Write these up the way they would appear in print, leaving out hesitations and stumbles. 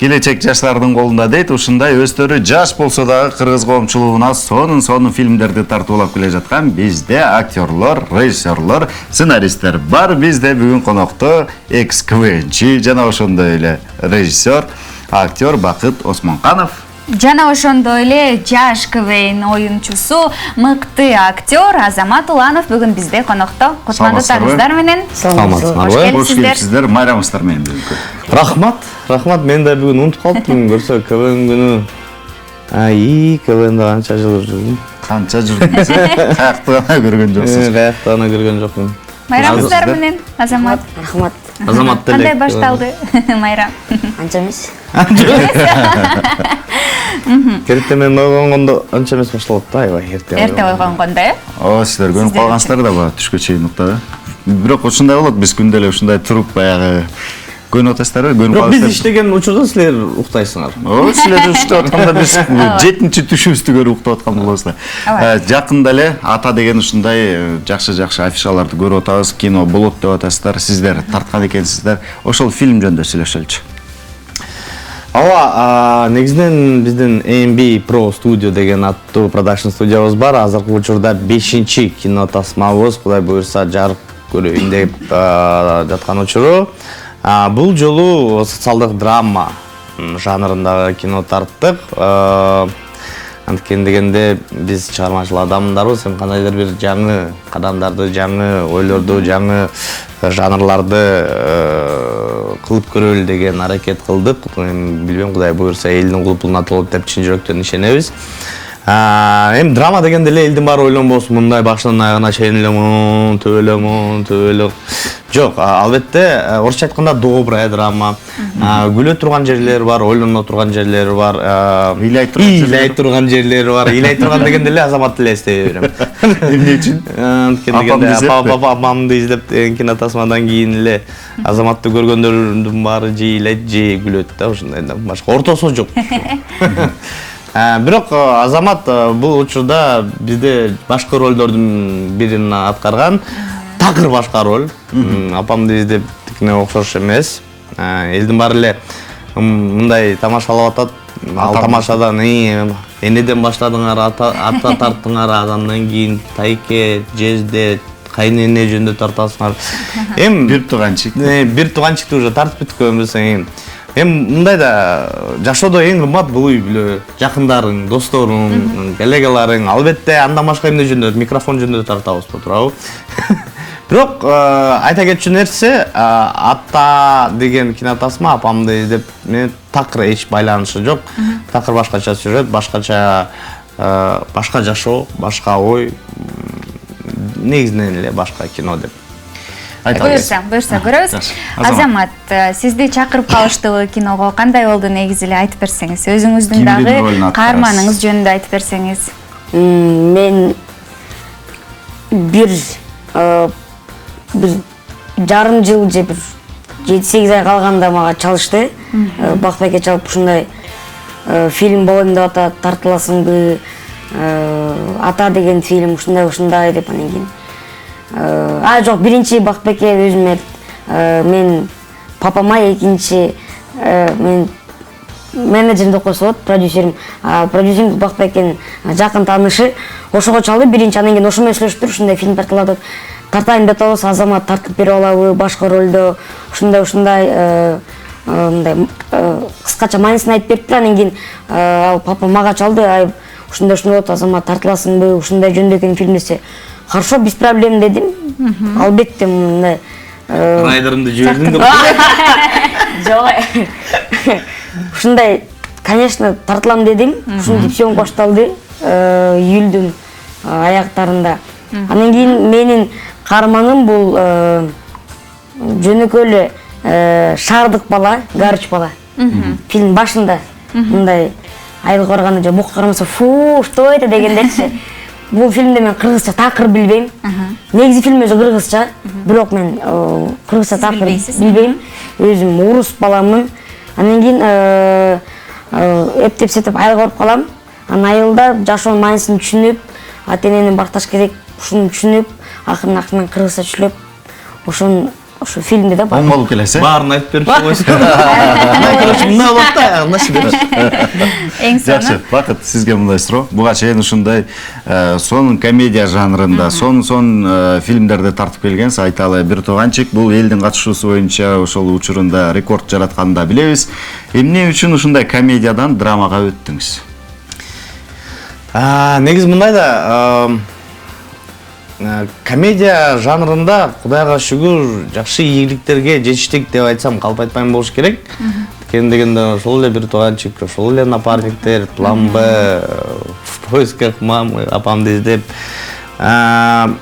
келечек жаштардын колунда дейт. Ушундай өздөрү жаш болсо дагы кыргыз коомчулугуна сонун фильмдерди тартуулап келе жаткан бизде актерлор, режиссерлор, сценаристтер бар. Бизде бүгүн конокто экс-КВНчи жана ошондой эле режиссер, актер Бакыт Осмонканов. Жана ошондой эле жаш КВН оюнчусу, мыкты актер Азамат Уланов бүгүн бизде конокто. Кутмандыктарыңыздар менен. Кош келипсиздер. Майрамыңыздар менен бүгүн. Рахмат, мен да бүгүн унутуп калыптым. Көрсө КВН күнү. КВНда канча жыл жүрдүм. Канча жүрдүңүз? Каякта гана көргөн жоксуз. Каякта гана көргөн жокмун. Майрамыңыздар менен, Азамат. Рахмат. Азамат деле. Кандай башталды майрам? Анча эмес. Керекте мен ойгонгондо анча эмес башталат да, аябай эрте. Эрте ойгонгондо, э? Ооба, сиздер көнүп калгансыздар да баягы түшкө чейин уктап. Бирок ушундай болот, биз күндө эле ушундай туруп баягы көнүп атасыздарбы? Көнүп Бирок биз каласыздар. иштеген учурда силер уктайсыңар. Ооба, силер иштеп атканда биз 7-чи түшүбүздү көрүп уктап аткан болобуз да. Жакында эле Ата деген ушундай жакшы афишаларды көрүп атабыз. Кино болот деп атасыздар. Сиздер тарткан экенсиздер. Ошол фильм жөнүндө сүйлөшөлүчү. Ооба, негизинен биздин AMB Pro Studio деген аттуу продакшн студиябыз бар. Азыркы учурда 5-чи кино тасмабыз, Кудай буйрса, жарык көрөйүн деп жаткан учуру. Бул жолу социалдык драма жанрындагы кино тарттык. Анткени дегенде биз чыгармачыл адамдарбыз, кандайдыр бир жаңы кадамдарды, жаңы ойлорду, жаңы жанрларды кылып көрөлү деген аракет кылдык. Билбейм, Кудай буйрса элдин кулпуна толот деп чын жүрөктөн ишенебиз. Эми драма дегенде эле элдин баары ойлонбосун, мындай башынан аягына чейин эле төбөлөк. Жок, албетте, орусча айтканда добрая драма. Күлө турган жерлери бар, ойлоно турган жерлери бар, ыйлай турган жерлери бар. Ыйлай турган дегенде эле Азамат эле эстей берем. Эмне үчүн? Дегенде апамды издеп кино тасмадан кийин эле Азаматты көргөндөрдүн баары же ыйлайт, же күлөт да, ушундайдан башка ортосу жок. Бирок Азамат бул учурда бизде башкы ролдордун бирин аткарган. Такыр башка роль. Апамды издеп тикине окшош эмес. Элдин баары эле мындай тамашалап атат. Ал тамашадан энеден баштадыңар, ата тарттыңар, андан кийин тайке, жезде, кайнене жөнүндө тартасыңар. Эми бир туганчыкты уже тартып бүткөнбүз. Эми мындай да жашоодо эң кымбат бул үй бүлө, жакындарың, досторуң, коллегаларың. Албетте андан башка эмне жөнүндө, микрофон жөнүндө тартабыз, туурабы? Бирок айта кетчү нерсе, Ата деген кинотасма апамды издеп мен такыр эч байланышы жок. Такыр башкача сюжет, башка жашоо, башка ой, негизинен эле башка кино деп. Буйрса көрөбүз. Азамат, сизди чакырып калыштыбы киного? Кандай болду негизи эле айтып берсеңиз? Өзүңүздүн дагы каарманыңыз жөнүндө айтып берсеңиз. Мен бир жарым жыл же бир 7-8 ай калганда мага чалышты. Бакбайке чалып ушундай фильм болом деп атат, тартыласыңбы? Ата деген фильм ушундай деп анан кийин. Жок, биринчи Бакбайке өзүм мен папама, экинчи мен менеджерим деп койсо болот, продюсерим. Продюсерим Бакбайкенин жакын таанышы. Ошого чалды биринчи, анан кийин ошо менен сүйлөшүп уshunday фильм тартылат деп. Тартайын деп атабыз, Азамат тартып бере алабы, башка ролдо ушундай мындай кыскача маанисын айтып бериптир. Анан кийин папа мага чалды, ушундай болот, Азамат тартыласыңбы, ушундай жөнүндө экен фильм десе. Хорошо, без проблем дедим. Албетте мындай райдерымды жибердиң деп. Жок. Ушундай, конечно, тартылам дедим. Ушундай съемка башталды июлдун аяктарында. Анан кийин менин каарманым бул жөнөкөй эле шаардык бала, гарыч бала. Фильм башында мындай айыл караганда же бук карамаса, фу, что это дегендерчи. Бул фильмде мен кыргызча такыр билбейм. Негизи фильм өзү кыргызча, бирок мен кыргызча такыр билбейм. Өзүм орус баламын. Анан кийин эптеп сетип айылга барып калам. Анан айылда жашоонун маанисын түшүнүп, ата энени бакташ керек, ушуну түшүнүп, акырын кыргызча түшүнүп, ошону ошо фильмде да бар. Оң болуп келесиз. Баарын айтып берип койсуң. Короче, мындай болот да, мындай бериш. Эң Жакшы, соңу Бакыт, сизге мындай суроо. Буга чейин ушундай сонун комедия жанрында, сонун фильмдерди тартып келгенсиз. Айталы, бир тууганчик бул элдин катышуусу боюнча ошол учурунда рекорд жаратканын да билебиз. Эмне үчүн ушундай комедиядан драмага өттүңүз? Негизи мындай да, комедия жанрында Кудайга шүгүр жакшы ийгиликтерге жетиштик деп айтсам калп айтпайм болуш керек. Кем дегенде ошол эле бир тууганчик, ошол эле напарниктер, план Б, в поисках мамы, апамды издеп.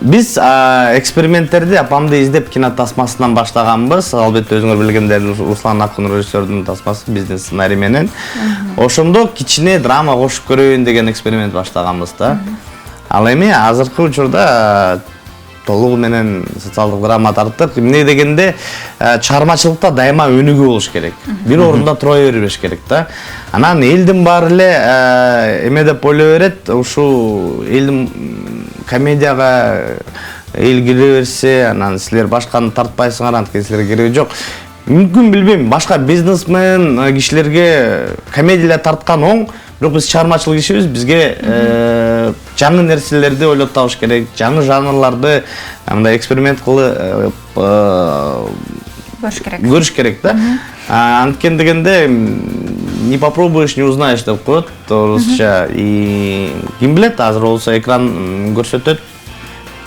Биз эксперименттерди апамды издеп кинотасмасынан баштаганбыз. Албетте өзүңөр билгендер Руслан Акын режиссердун тасмасы биздин сценарий менен. Ошондо кичине драма кошуп көрөйүн деген эксперимент баштаганбыз да. Ал эми азыркы учурда толугу менен социалдык драма тарттык. Эмне дегенде чыгармачылыкта дайыма өнүгүү болуш керек. Бир орунда тура бербеш керек да. Анан элдин баары эле эме деп ойлой берет, ушул элдин комедияга эл кире берсе, анан силер башканы тартпайсыңар, анткени силерге кереги жок. Мүмкүн билбейм, башка бизнесмен кишилерге комедия тарткан оң, бирок биз чыгармачыл кишибиз, бизге жаңы нерселерди ойлоп табыш керек, жаңы жанрларды мындай эксперимент кылып көрүш керек да. Анткени дегенде не попробуешь, не узнаешь деп коет орусча. И ким билет, азыр болсо экран көрсөтөт.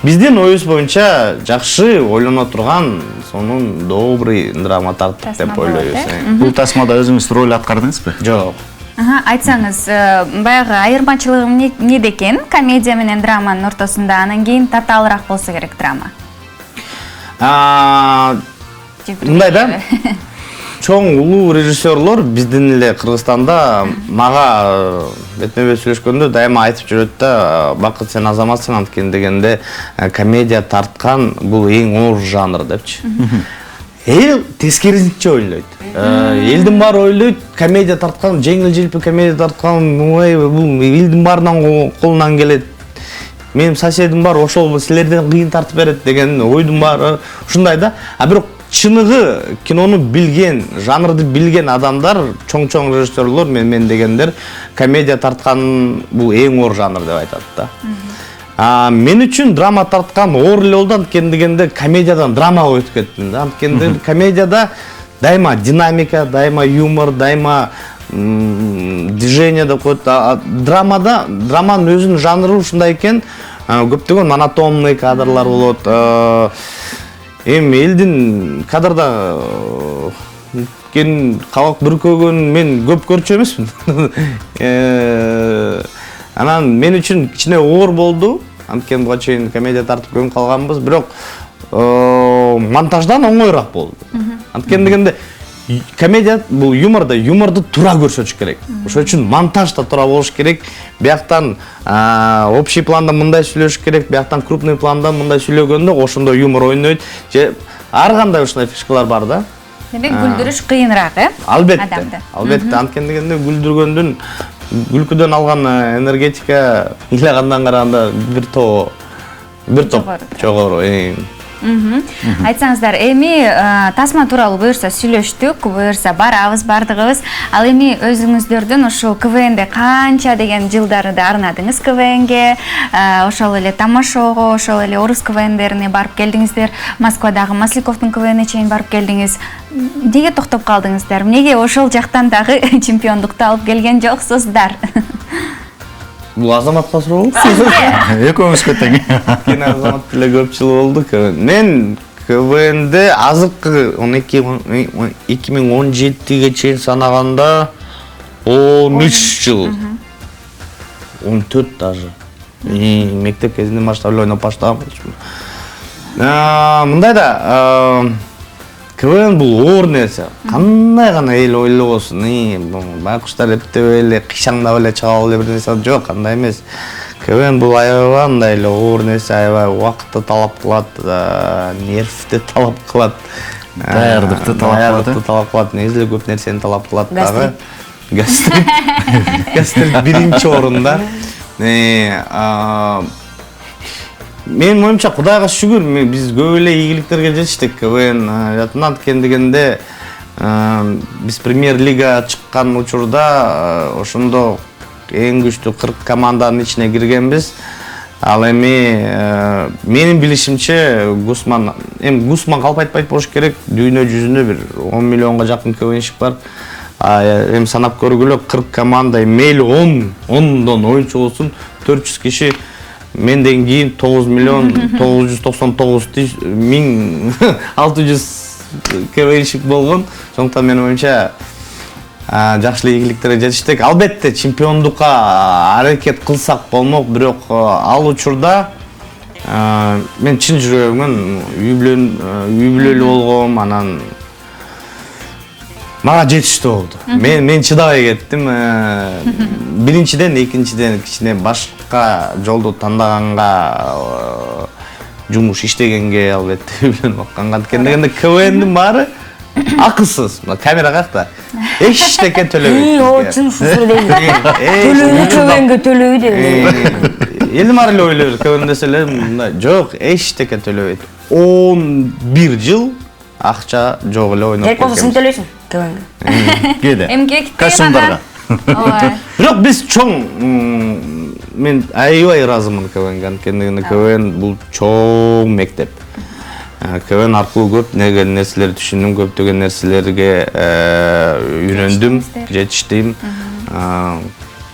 Биздин оюбуз боюнча жакшы ойлоно турган, сонун добрый драма тарттык деп ойлойбуз. Бул тасмада өзүңүз роль аткардыңызбы? Жок. Айтсаңыз, баягы айырмачылыгы эмнеде экен комедия менен драманын ортосунда, анан кийин татаалыраак болсо керек драма? Мындай да, чоң улуу режиссерлор биздин эле Кыргызстанда мага бетме-бет сүйлөшкөндө дайыма айтып жүрөт да, Бакыт, сен азаматсың, анткени дегенде комедия тарткан бул эң оор жанр депчи. Эл тескерисинче ойлойт. Элдин баары ойлойт, комедия тарткан, жеңил-желпи комедия тарткан, бул элдин баарынан колунан келет. Менин соседим бар, ошол силерден кыйын тартып берет деген ойдун баары ушундай да. Бирок чыныгы кинону билген, жанрды билген адамдар, чоң-чоң режиссерлор, мен дегендер, комедия тарткан бул эң оор жанр деп айтат да. Мен үчүн драма тарткан оор эле болду, анткени дегенде комедиядан драмага өтүп кеттим да. Анткени комедияда дайыма динамика, дайыма юмор, дайыма движение деп коет. Драманын өзүнүн жанры ушундай экен, көптөгөн монотонный кадрлар болот. Эми элдин кадрда кабак бүркөгөн мен көп көрчү эмесмин. Анан мен үчүн кичине оор болду. Анткени буга чейин комедия тартып көнүп калганбыз, бирок монтаждан оңоюраак болду. Анткени дегенде комедия бул юморду тура көрсөтүш керек. Ошол үчүн монтаж да тура болуш керек. Бияктан общий планда мындай сүйлөш керек, бияктан крупный планда мындай сүйлөгөндө ошондо юмор ойнойт. Же ар кандай ушундай фишкалар бар да. Демек күлдүрүш кыйыныраак, Албетте. Албетте, анткени дегенде күлкүдөн алган энергетика ыйлагандан караганда бир топ жогору. Айтсаңыздар, эми тасма тууралуу буюрса сүйлөштүк, буюрса бардыгыбыз. Ал эми өзүңүздөрдүн ушул КВНде канча деген жылдарды арнадыңыз КВНге, ошол эле тамашоого, ошол эле орус КВНдерине барып келдиңиздер, Москвадагы Масляковдун КВНине чейин барып келдиңиз. Эмнеге токтоп калдыңыздар? Эмнеге ошол жактан дагы чемпиондукту алып келген жоксуздар? Бул Азаматка сурообу? Экөөңүзгө тең. Кен Азамат деле көп жыл болду. Мен КВНде азыркы 2017-ге чейин санаганда 13 жыл. 14 даже. Мектеп кезинде масштабlı ойноп баштагам. Мындай да, КВН бул оор нерсе. Кандай гана эл ойлобосун, байкуштар эптеп эле кыйшаңдап эле чыгап эле бир нерсе жок, кандай эмес. КВН бул аябай андай эле оор нерсе, аябай убакытты талап кылат, нервди талап кылат, даярдыкты талап кылат, негизи эле көп нерсени талап кылат дагы. Гастрит биринчи орунда. Менин оюмча Кудайга шүгүр, биз көп эле ийгиликтерге жетиштик. КВН жатынан дегенде биз премьер-лига чыккан учурда ошондо эң күчтүү 40 команданын ичине киргенбиз. Ал эми менин билишимче Гусман калп айтпайт болуш керек. Дүйнө жүзүндө бир 10 миллионго жакын КВНщик бар. Эми санап көргүлө 40 команда, мейли 10дон оюнчу болсун, 400 киши. Менден кийин 9 миллион 999 миң 600 КВНщик болгон. Сондуктан менин оюмча жакшы ийгиликтерге жетиштик. Албетте чемпиондукка аракет кылсак болмок, бирок ал учурда мен чын жүрөгүмөн үй бүлөлүү болгом, анан мага жетиштүү болду. Мен чыдабай кеттим. Биринчиден, экинчиден кичине башка жолду тандаганга, жумуш иштегенге, албетте үйлөнүп акканга дегенде КВНдин баары акысыз. Камера какта? Эчтеке төлөбөйт. О, чын ушул дейм. Төлөбөй КВНге төлөбөйт. Элдин баары эле ойлойбуз, КВН десе эле мындай. Жок, эчтеке төлөбөйт. 11 жыл акча жок эле ойноп Керек болсо сен төлөйсүң КВНге. Кеде. Эмгек Костюмдарга. Бирок биз чоң, мен аябай ыраазымын КВНге. Анткени КВН бул чоң мектеп. КВН аркылуу көп нерселерди түшүндүм, көптөгөн нерселерге үйрөндүм, жетиштим.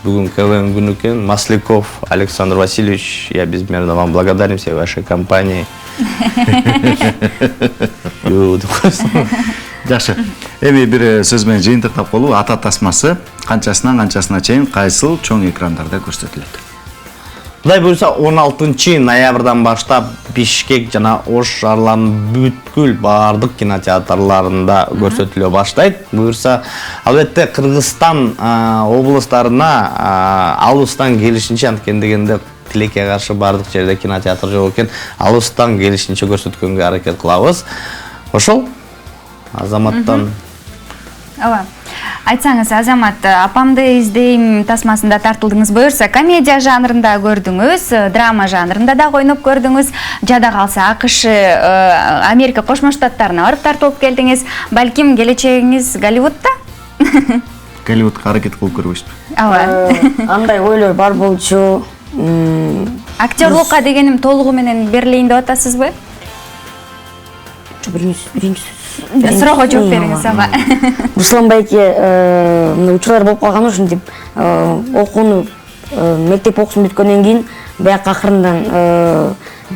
Бүгүн КВН күнү экен. Масляков Александр Васильевич, я безмерно вам благодарен всей вашей компании. Жакшы. Эми бир сөз менен жыйынтыктап коелу. Ата тасмасы канчасына чейин кайсыл чоң экрандарда көрсөтүлөт? Кудай буйрса 16 ноябрдан баштап Бишкек жана Ош шаарларынын бүткүл баардык кинотеатрларында көрсөтүлө баштайт. Буйрса албетте Кыргызстан облустарына алыстан келишинче, анткени дегенде тилекке каршы баардык жерде кинотеатр жок экен, алыстан келишинче көрсөткөнгө аракет кылабыз. Ошол Азаматтан. Ооба. Айтсаңыз, Азамат, апамды издейм тасмасында тартылдыңыз буюрса, комедия жанрында көрдүңүз, драма жанрында да ойноп көрдүңүз, жада калса АКШ, Америка Кошмо Штаттарына барып тартылып келдиңиз. Балким келечегиңиз Голливудда? Голливудка аракет кылып көрбөйсүзбү? Ооба. Андай ойлор бар болчу. Актерлукка дегеним толугу менен берилейин деп атасызбы? Биринчи Суроого жооп бериңиз, ага. Руслан байке учурлар болуп калган, ушинтип окууну мектеп окуусун бүткөндөн кийин бияка акырындан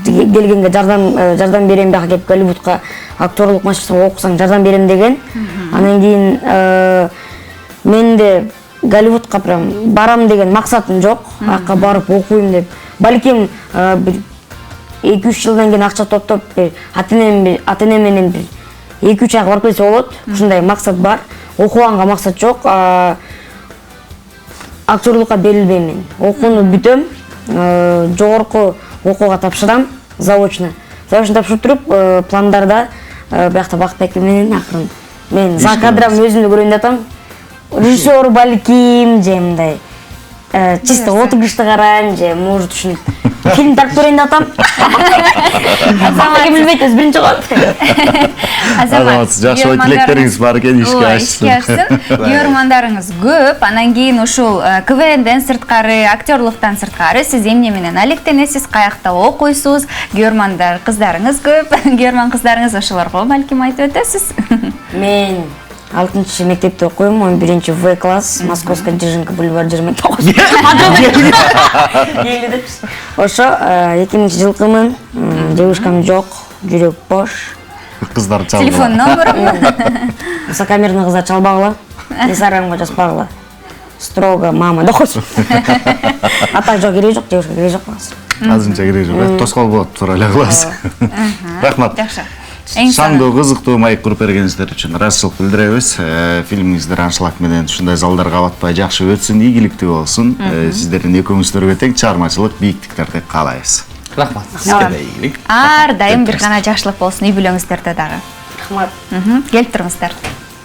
келгенге жардам берем, бияка келип Голливудка актерлук машыгып окусаң жардам берем деген. Анан кийин менде Голливудка прям барам деген максатым жок. Ака барып окуйм деп. Балким 2-3 жылдан кийин акча топтоп ата-энем менен 2-3 ай барып келсе болот. Ушундай максат бар. Окуганга максат жок. Актерлукка берилбейм мен. Окууну бүтөм, жогорку окууга тапшырам, заочно. Заочно тапшырып туруп, пландарда биякта Бакытбек менен акырын мен за кадрам өзүмдү көрөйүн деп атам. Режиссер балким же мындай чисто отугушты карайм же может ушинтип фильм тартып көрөйүн деп атам. Азамат билбейт, өз биринчи кат. Азамат, жакшы ой тилектериңиз бар экен, ишке ашсын. Көрөрмандарыңыз көп, анан кийин ушул КВНден сырткары, актерлуктан сырткары сиз эмне менен алектенесиз, каякта окуйсуз? Көрөрмандар кыздарыңыз көп, көрөрман кыздарыңыз ошолорго балким айтып өтөсүз. Мен 6-чы мектепте окуйм, 11-чи В класс, Московская Дзержинка, бульвар 29. Ошо 2000 жылкымын, девушкам жок, жүрөк бош. Кыздар чалбагыла. Телефон номерим. Высокомерный кыздар чалбагыла, Инстаграмга жазбагыла. Строго мама да койсун. А так жок, кереги жок, девушка кереги жок. Азырынча кереги жок. Тоскоол болот, туура эле кылабыз. Рахмат. Жакшы. Шаңдуу кызыктуу маек куруп бергениңиздер үчүн ыраазычылык билдиребиз. Фильмиңиздер аншлаг менен ушундай залдарга батпай жакшы өтсүн, ийгиликтүү болсун. Сиздердин экөөңүздөргө тең чыгармачылык бийиктиктерди каалайбыз. Рахмат. Сизге да ийгилик. Ар дайым бир гана жакшылык болсун үй бүлөңүздөрдө дагы. Рахмат. Келип туруңуздар.